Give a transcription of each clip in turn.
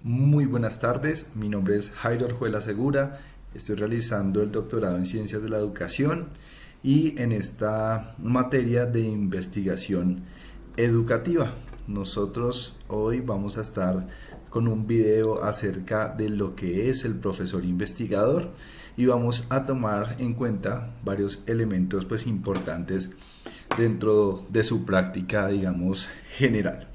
Muy buenas tardes, mi nombre es Jairo Orjuela Segura, estoy realizando el doctorado en Ciencias de la Educación y en esta materia de investigación educativa. Nosotros hoy vamos a estar con un video acerca de lo que es el profesor investigador y vamos a tomar en cuenta varios elementos importantes dentro de su práctica, digamos, general.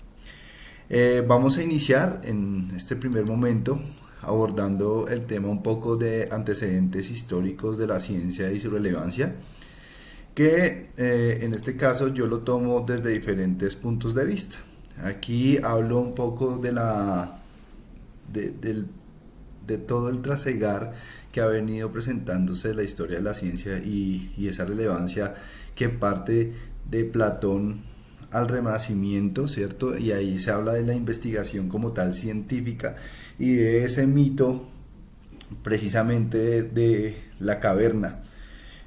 Vamos a iniciar en este primer momento abordando el tema un poco de antecedentes históricos de la ciencia y su relevancia, que en este caso yo lo tomo desde diferentes puntos de vista. Aquí hablo un poco de todo el trasegar que ha venido presentándose la historia de la ciencia y esa relevancia que parte de Platón al Renacimiento, ¿cierto? Y ahí se habla de la investigación como tal científica y de ese mito precisamente de la caverna,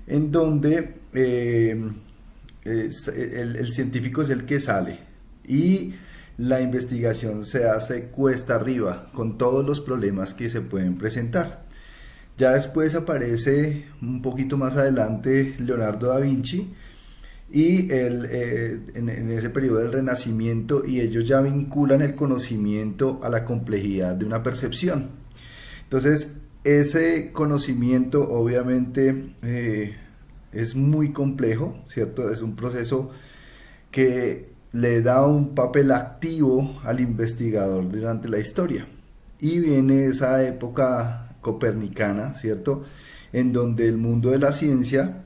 en donde el científico es el que sale y la investigación se hace cuesta arriba con todos los problemas que se pueden presentar. Ya después aparece un poquito más adelante Leonardo da Vinci y en ese periodo del Renacimiento, y ellos ya vinculan el conocimiento a la complejidad de una percepción. Entonces, ese conocimiento obviamente es muy complejo, ¿cierto? Es un proceso que le da un papel activo al investigador durante la historia. Y viene esa época copernicana, ¿cierto? En donde el mundo de la ciencia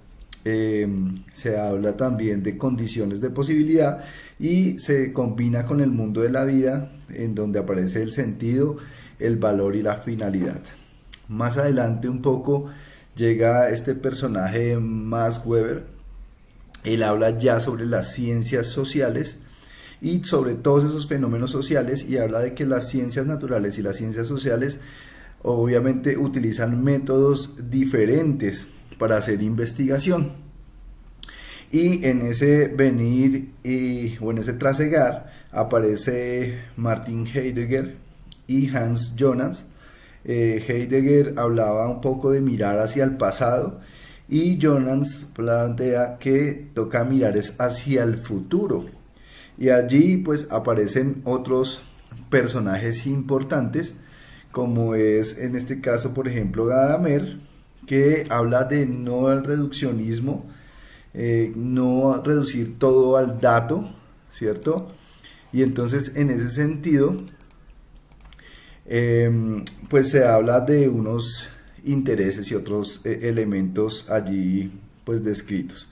se habla también de condiciones de posibilidad y se combina con el mundo de la vida, en donde aparece el sentido, el valor y la finalidad. Más adelante un poco llega este personaje, Max Weber. Él habla ya sobre las ciencias sociales y sobre todos esos fenómenos sociales, y habla de que las ciencias naturales y las ciencias sociales obviamente utilizan métodos diferentes para hacer investigación. Y en ese venir o en ese trasegar aparece Martin Heidegger y Hans Jonas. Heidegger hablaba un poco de mirar hacia el pasado y Jonas plantea que toca mirar es hacia el futuro. Y allí pues aparecen otros personajes importantes, como es en este caso por ejemplo Gadamer, que habla de no al reduccionismo, no reducir todo al dato, ¿cierto? Y entonces en ese sentido pues se habla de unos intereses y otros elementos allí pues descritos.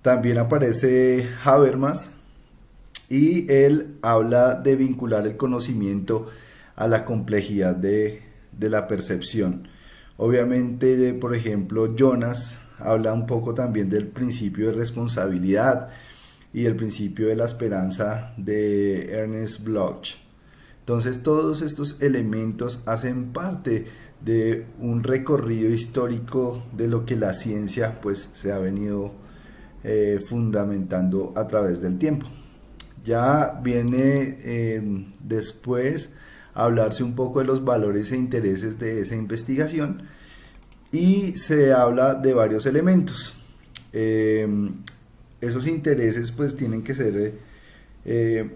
También aparece Habermas y él habla de vincular el conocimiento a la complejidad de la percepción. Obviamente, por ejemplo, Jonas habla un poco también del principio de responsabilidad y el principio de la esperanza de Ernest Bloch. Entonces, todos estos elementos hacen parte de un recorrido histórico de lo que la ciencia pues se ha venido fundamentando a través del tiempo. Ya viene después a hablarse un poco de los valores e intereses de esa investigación y se habla de varios elementos. Esos intereses pues tienen que ser en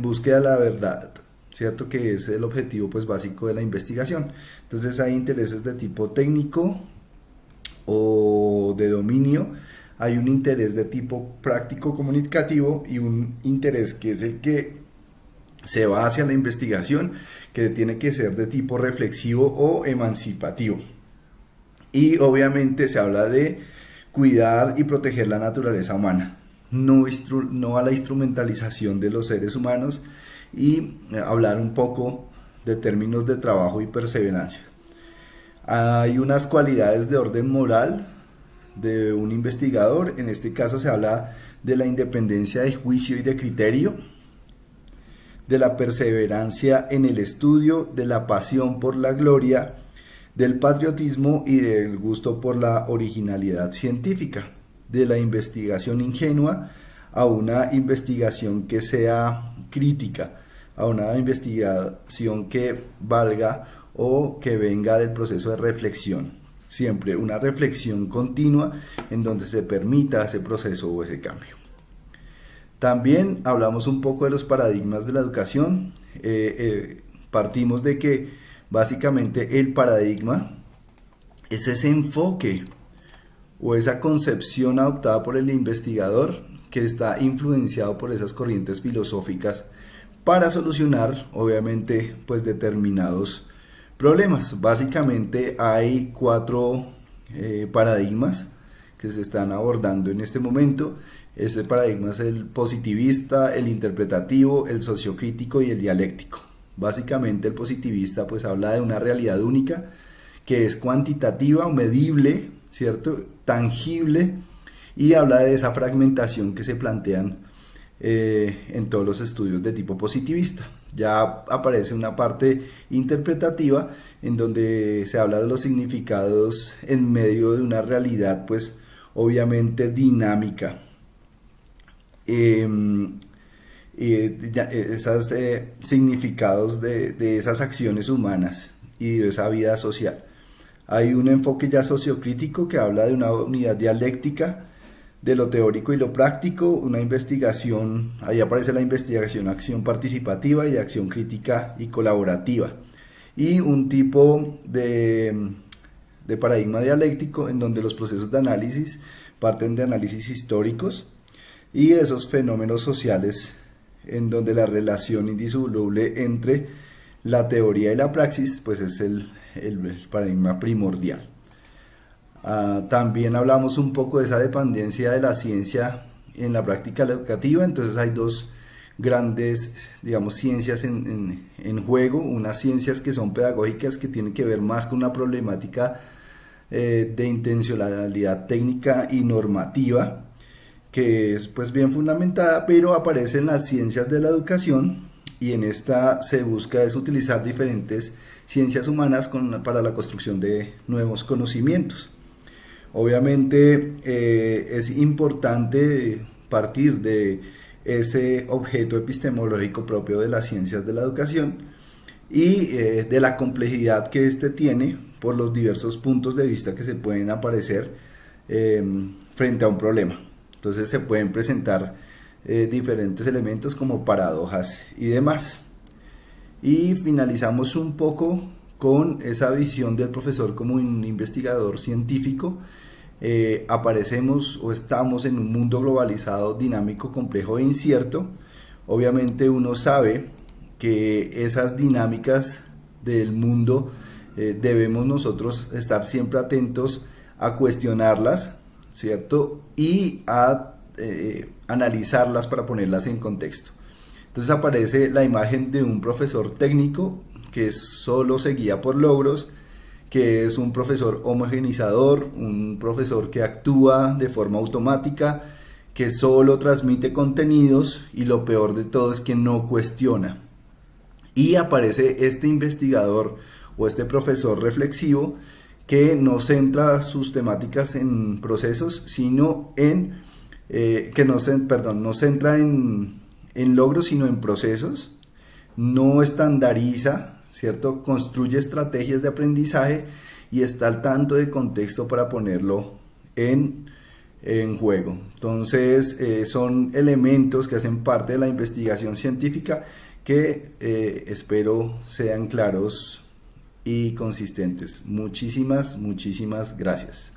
búsqueda de la verdad, ¿cierto? Que es el objetivo pues básico de la investigación. Entonces hay intereses de tipo técnico o de dominio, hay un interés de tipo práctico comunicativo y un interés que es el que se va hacia la investigación, que tiene que ser de tipo reflexivo o emancipativo. Y obviamente se habla de cuidar y proteger la naturaleza humana, no a la instrumentalización de los seres humanos, y hablar un poco de términos de trabajo y perseverancia. Hay unas cualidades de orden moral de un investigador. En este caso se habla de la independencia de juicio y de criterio, de la perseverancia en el estudio, de la pasión por la gloria, del patriotismo y del gusto por la originalidad científica, de la investigación ingenua a una investigación que sea crítica, a una investigación que valga o que venga del proceso de reflexión. Siempre una reflexión continua en donde se permita ese proceso o ese cambio. También hablamos un poco de los paradigmas de la educación. Partimos de que básicamente el paradigma es ese enfoque o esa concepción adoptada por el investigador que está influenciado por esas corrientes filosóficas para solucionar, obviamente, pues determinados problemas. Básicamente hay 4 paradigmas que se están abordando en este momento. Este paradigma es el positivista, el interpretativo, el sociocrítico y el dialéctico. Básicamente el positivista pues habla de una realidad única que es cuantitativa o medible, ¿cierto? Tangible, y habla de esa fragmentación que se plantean en todos los estudios de tipo positivista. Ya aparece una parte interpretativa en donde se habla de los significados en medio de una realidad pues obviamente dinámica. Esos significados de esas acciones humanas y de esa vida social. Hay un enfoque ya sociocrítico que habla de una unidad dialéctica de lo teórico y lo práctico, una investigación, ahí aparece la investigación, acción participativa y acción crítica y colaborativa. Y un tipo de paradigma dialéctico en donde los procesos de análisis parten de análisis históricos y esos fenómenos sociales en donde la relación indisoluble entre la teoría y la praxis pues es el paradigma primordial. También hablamos un poco de esa dependencia de la ciencia en la práctica educativa. Entonces hay 2 grandes, digamos, ciencias en juego, unas ciencias que son pedagógicas que tienen que ver más con una problemática de intencionalidad técnica y normativa, que es pues bien fundamentada, pero aparecen las ciencias de la educación y en esta se busca es utilizar diferentes ciencias humanas para la construcción de nuevos conocimientos. Obviamente es importante partir de ese objeto epistemológico propio de las ciencias de la educación y de la complejidad que éste tiene por los diversos puntos de vista que se pueden aparecer frente a un problema. Entonces se pueden presentar diferentes elementos como paradojas y demás. Y finalizamos un poco con esa visión del profesor como un investigador científico. Aparecemos o estamos en un mundo globalizado, dinámico, complejo e incierto. Obviamente uno sabe que esas dinámicas del mundo debemos nosotros estar siempre atentos a cuestionarlas, ¿cierto? Y a analizarlas para ponerlas en contexto. Entonces aparece la imagen de un profesor técnico que solo se guía por logros, que es un profesor homogeneizador, un profesor que actúa de forma automática, que solo transmite contenidos y lo peor de todo es que no cuestiona. Y aparece este investigador o este profesor reflexivo que no centra sus temáticas en procesos, sino no centra en logros, sino en procesos, no estandariza, ¿cierto? Construye estrategias de aprendizaje y está al tanto del contexto para ponerlo en juego. Entonces, son elementos que hacen parte de la investigación científica que espero sean claros y consistentes. Muchísimas gracias.